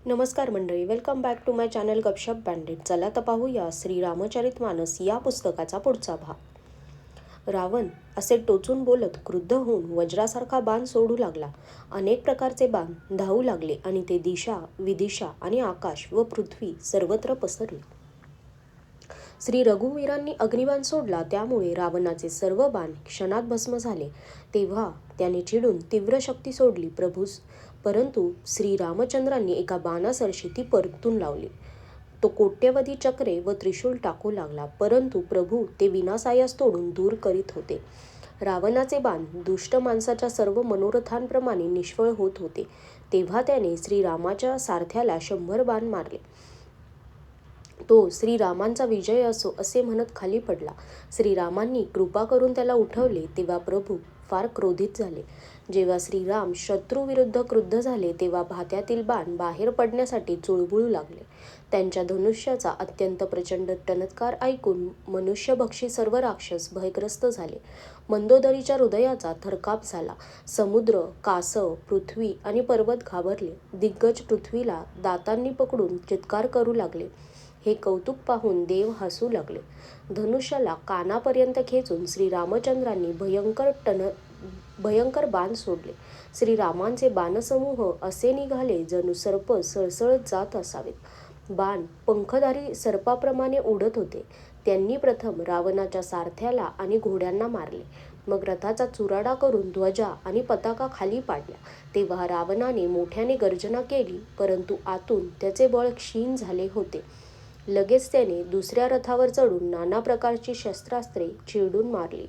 नमस्कार मंडळी, welcome back to my channel Gapshap बँडेड. चला तर पाहूया श्री रामचरितमानस या पुस्तकाचा पुढचा भाग. रावण असे टोचून बोलत क्रुद्ध होऊन वज्रासारखा बाण सोडू लागला. अनेक प्रकारचे बाण धावू लागले आणि ते दिशा विदिशा आणि आकाश व पृथ्वी सर्वत्र पसरले. श्री रघुवीरांनी अग्निबाण सोडला, त्यामुळे रावणाचे सर्व बाण क्षणात भस्म झाले. तेव्हा त्याने चिडून तीव्र शक्ती सोडली परंतु श्री रामचंद्रांनी एका बाणासरशी ती परतून लावली. तो कोट्यवधी चक्रे व त्रिशूल टाकू लागला, परंतु प्रभू ते विनासायास तोडून दूर करीत होते. रावणाचे बाण दुष्ट माणसाच्या सर्व मनोरथांप्रमाणे निष्फळ होत होते. तेव्हा त्याने श्रीरामाच्या सारथ्याला 100 बाण मारले. तो श्रीरामांचा विजय असो असे म्हणत खाली पडला. श्रीरामांनी कृपा करून त्याला उठवले, तेव्हा प्रभू फार क्रोधित झाले. जेव्हा श्रीराम शत्रूविरुद्ध क्रुद्ध झाले, तेव्हा भात्यातील बाण बाहेर पडण्यासाठी चुळबुळू लागले. त्यांच्या धनुष्याचा अत्यंत प्रचंड टणत्कार ऐकून मनुष्यभक्षी सर्व राक्षस भयग्रस्त झाले. मंदोदरीच्या हृदयाचा थरकाप झाला. समुद्र, कासव, पृथ्वी आणि पर्वत घाबरले. दिग्गज पृथ्वीला दातांनी पकडून चित्कार करू लागले. हे कौतुक पाहून देव हसू लागले. धनुष्याला कानापर्यंत खेचून श्रीरामचंद्रांनी भयंकर बाण सोडले. श्रीरामांचे बाणसमूह असे निघाले जणू सर्प सळसळत जात असावेत. बाण पंखधारी सर्पाप्रमाणे उडत होते. त्यांनी प्रथम रावणाच्या सारथ्याला आणि घोड्यांना मारले. मग रथाचा चुराडा करून ध्वजा आणि पताका खाली पाडल्या. तेव्हा रावणाने मोठ्याने गर्जना केली, परंतु आतून त्याचे बळ क्षीण झाले होते. लगेच त्याने दुसऱ्या रथावर चढून नाना प्रकारची शस्त्रास्त्रे चिरडून मारली,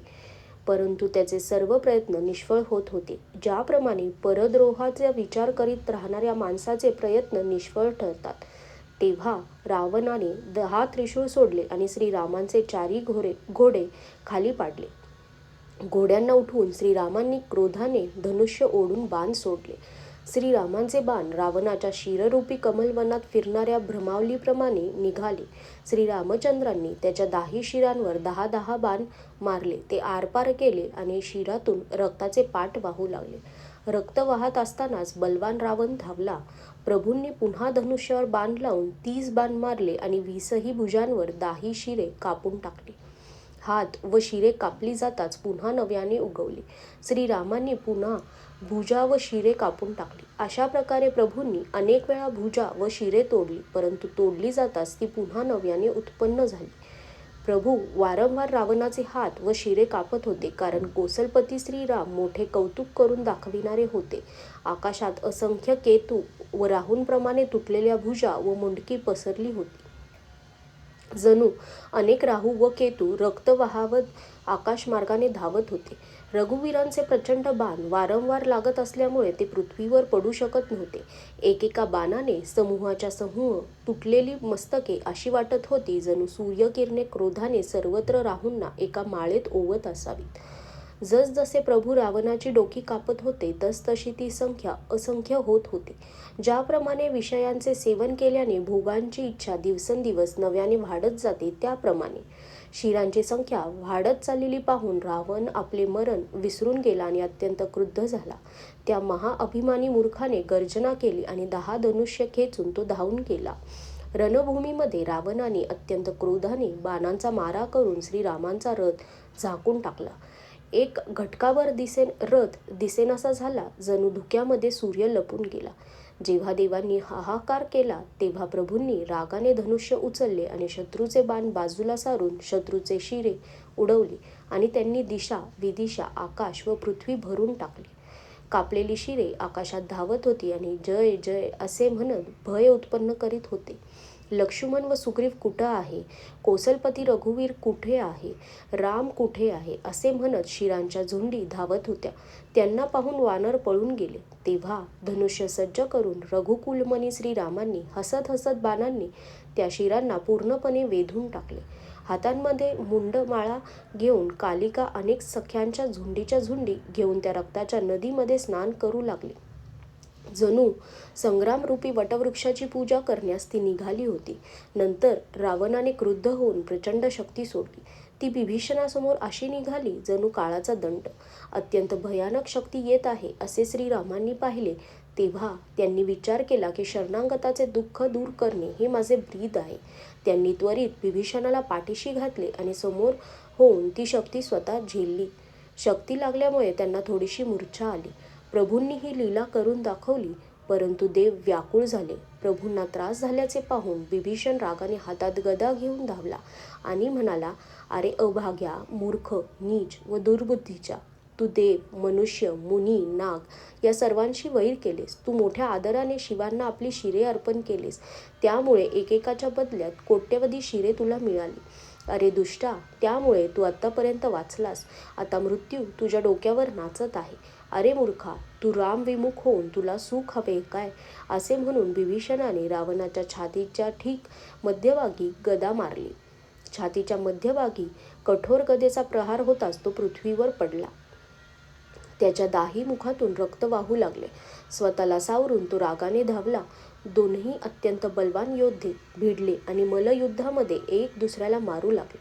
परंतु त्याचे सर्व प्रयत्न निष्फळ होत होते. ज्याप्रमाणे परद्रोहाचा विचार करीत राहणाऱ्या माणसाचे प्रयत्न निष्फळ ठरतात, तेव्हा रावणाने 10 त्रिशूळ सोडले आणि श्रीरामांचे 4ही घोडे खाली पाडले. घोड्यांना उठवून श्रीरामांनी क्रोधाने धनुष्य ओढून बाण सोडले. श्रीरामांचे बाण रावणाच्या शिररूपी कमलवनात फिरणाऱ्या भ्रमावलीप्रमाणे निघाले. श्रीरामचंद्रांनी त्याच्या 10ही शिरांवर 10 बाण मारले. ते आरपार केले आणि शिरातून रक्ताचे पाट वाहू लागले. रक्त वाहत असतानाच बलवान रावण धावला. प्रभूंनी पुन्हा धनुष्यावर बाण लावून 30 बाण मारले आणि 20ही भुजांवर 10ही शिरे कापून टाकली. हात व शिरे कापली जाताच पुन्हा नव्याने उगवली. श्रीरामांनी पुन्हा भुजा व शिरे कापून टाकली. अशा प्रकारे प्रभूंनी अनेक वेळा भुजा व शिरे तोडली, परंतु तोडली जाताच ती पुन्हा नव्याने उत्पन्न झाली. प्रभू वारंवार रावणाचे हात व शिरे कापत होते, कारण कौसलपती श्रीराम मोठे कौतुक करून दाखविणारे होते. आकाशात असंख्य केतू व राहूंप्रमाणे तुटलेल्या भुजा व मुंडकी पसरली होती. जणू अनेक राहू व केतू रक्त वाहवत आकाशमार्गाने धावत होते. रघुवीरांचे प्रचंड बाण वारंवार लागत असल्यामुळे ते पृथ्वीवर पडू शकत नव्हते. एकेका बाणाने समूहाच्या समूह तुटलेली मस्तके अशी वाटत होती, जणू सूर्यकिरणे क्रोधाने सर्वत्र राहूंना एका माळेत ओवत असावीत. जसजसे प्रभू रावणाची डोकी कापत होते, तसतशी ती संख्या असंख्य होत होती. ज्याप्रमाणे विषयांचे सेवन केल्याने भोगांची इच्छा दिवसेंदिवस नव्याने वाढत जाते, त्याप्रमाणे शिरांची संख्या वाढत चाललेली पाहून रावण आपले मरण विसरून गेला आणि अत्यंत क्रुद्ध झाला. त्या महाअभिमानी मूर्खाने गर्जना केली आणि 10 धनुष्य खेचून तो धावून गेला. रणभूमीमध्ये रावणाने अत्यंत क्रोधाने बाणांचा मारा करून श्रीरामांचा रथ झाकून टाकला. एक घटकावर रथ दिसेनासा झाला, जणू धुक्यामध्ये सूर्य लपून गेला. जेव्हा देवांनी हाहाकार केला, तेव्हा प्रभूंनी रागाने धनुष्य उचलले आणि शत्रूचे बाण बाजूला सारून शत्रूचे शिरे उडवली आणि त्यांनी दिशा विदिशा आकाश व पृथ्वी भरून टाकली. कापलेली शिरे आकाशात धावत होती आणि जय जय असे म्हणत भय उत्पन्न करीत होते. लक्ष्मण व सुग्रीव कुठं आहे? कौसलपती रघुवीर कुठे आहे? राम कुठे आहे? असे म्हणत शिरांच्या झुंडी धावत होत्या. त्यांना पाहून वानर पळून गेले. तेव्हा धनुष्य सज्ज करून रघुकुलमणी श्रीरामांनी हसत हसत बाणांनी त्या शिरांना पूर्णपणे वेधून टाकले. हातांमध्ये मुंडमाळा घेऊन कालिका अनेक सख्यांच्या झुंडीच्या झुंडी घेऊन त्या रक्ताच्या नदीमध्ये स्नान करू लागली. जणू संग्रामरूपी वटवृक्षाची पूजा करण्यास ती निघाली होती. नंतर रावणाने क्रुद्ध होऊन प्रचंड शक्ती सोडली. ती विभीषणासमोर अशी निघाली जणू काळाचा दंड. अत्यंत भयानक शक्ती येत आहे असे श्रीरामांनी पाहिले, तेव्हा त्यांनी विचार केला की शरणागताचे दुःख दूर करणे हे माझे ब्रीद आहे. त्यांनी त्वरित विभीषणाला पाठीशी घातले आणि समोर होऊन ती शक्ती स्वतः झेलली. शक्ती लागल्यामुळे त्यांना थोडीशी मूर्छा आली. प्रभूंनी ही लीला करून दाखवली, परंतु देव व्याकुळ झाले. प्रभूंना त्रास झाल्याचे पाहून विभीषण रागाने हातात गदा घेऊन धावला आणि म्हणाला, अरे अभाग्या, मूर्ख, नीच व दुर्बुद्धीच्या, तू देव, मनुष्य, मुनी, नाग या सर्वांशी वैर केलेस. तू मोठ्या आदराने शिवांना आपली शिरे अर्पण केलीस. त्यामुळे एकेकाच्या बदल्यात कोट्यवधी शिरे तुला मिळाली. अरे दुष्टा, त्यामुळे तू आत्तापर्यंत वाचलास. आता मृत्यू तुझ्या डोक्यावर नाचत आहे. अरे मूर्खा, तू रामविमुख होऊन तुला सुख हवे काय? असे म्हणून विभीषणाने रावणाच्या छातीच्या ठीक मध्यभागी गदा मारली. छातीच्या मध्यभागी कठोर गदेचा प्रहार होताच तो पृथ्वीवर पडला. त्याच्या दाही मुखातून रक्त वाहू लागले. स्वतःला सावरून तो रागाने धावला. दोन्ही अत्यंत बलवान योद्धे भिडले आणि मल्लयुद्धामध्ये एक दुसऱ्याला मारू लागले.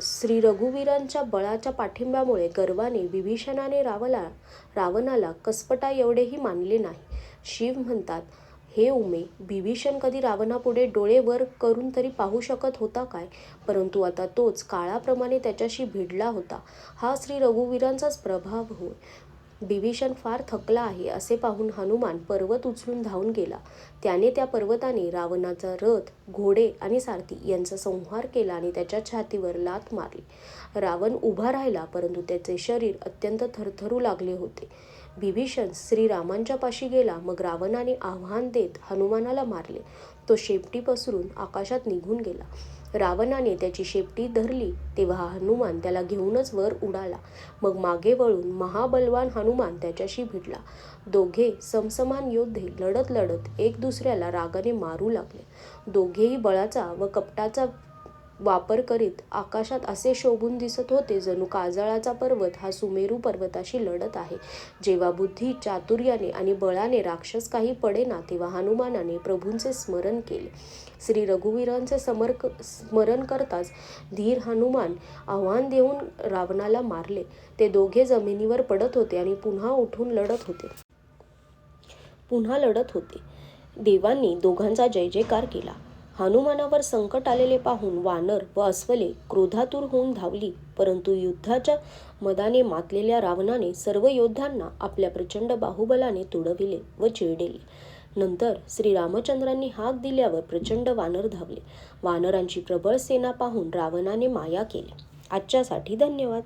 श्री रघुवीरांच्या बळाच्या पाठिंब्यामुळे गर्वाने विभीषणाने रावणाला कसपटा एवढेही मानले नाही. शिव म्हणतात, हे उमे, विभीषण कधी रावणापुढे डोळे वर करून तरी पाहू शकत होता काय? परंतु आता तोच काळाप्रमाणे त्याच्याशी भिडला होता. हा श्री रघुवीरांचाच प्रभाव होय. विभीषण फार थकला आहे असे पाहून हनुमान पर्वत उचलून धावून गेला. त्याने त्या पर्वताने रावणाचा रथ, घोडे आणि सारथी यांचा संहार केला आणि त्याच्या छातीवर लाथ मारली. रावण उभा राहिला, परंतु त्याचे शरीर अत्यंत थरथरू लागले होते. विभीषण श्रीरामांच्या पाशी गेला. मग रावणाने आव्हान देत हनुमानाला मारले. तो शेपटी पसरून आकाशात निघून गेला. रावणाने त्याची शेपटी धरली तेव्हा हनुमान त्याला घेऊनच वर उडाला. मग मागे वळून महाबलवान हनुमान त्याच्याशी भिडला. दोघे समसमान योद्धे लढत लढत एक दुसऱ्याला रागाने मारू लागले. दोघेही बळाचा व कपटाचा वापर करीत आकाशात असे शोभून दिसत होते जणू काजळाचा पर्वत हा सुमेरू पर्वताशी लढत आहे. जेव्हा बुद्धी, चातुर्याने आणि बळाने राक्षस काही पडेना तेव्हा हनुमानाने प्रभूंचे स्मरण केले. श्री रघुवीरांचे स्मरण करताच धीर हनुमान आव्हान देऊन रावणाला मारले. ते दोघे जमिनीवर पडत होते आणि पुन्हा उठून लढत होते. देवांनी दोघांचा जय जयकार केला. हनुमानावर संकट आलेले पाहून वानर व अस्वले क्रोधातूर होऊन धावली. परंतु युद्धाच्या मदाने मातलेल्या रावणाने सर्व योद्ध्यांना आपल्या प्रचंड बाहुबलाने तुडविले व चिरडिले. नंतर श्रीरामचंद्रांनी हाक दिल्यावर प्रचंड वानर धावले. वानरांची प्रबळ सेना पाहून रावणाने माया केली. आजच्यासाठी धन्यवाद.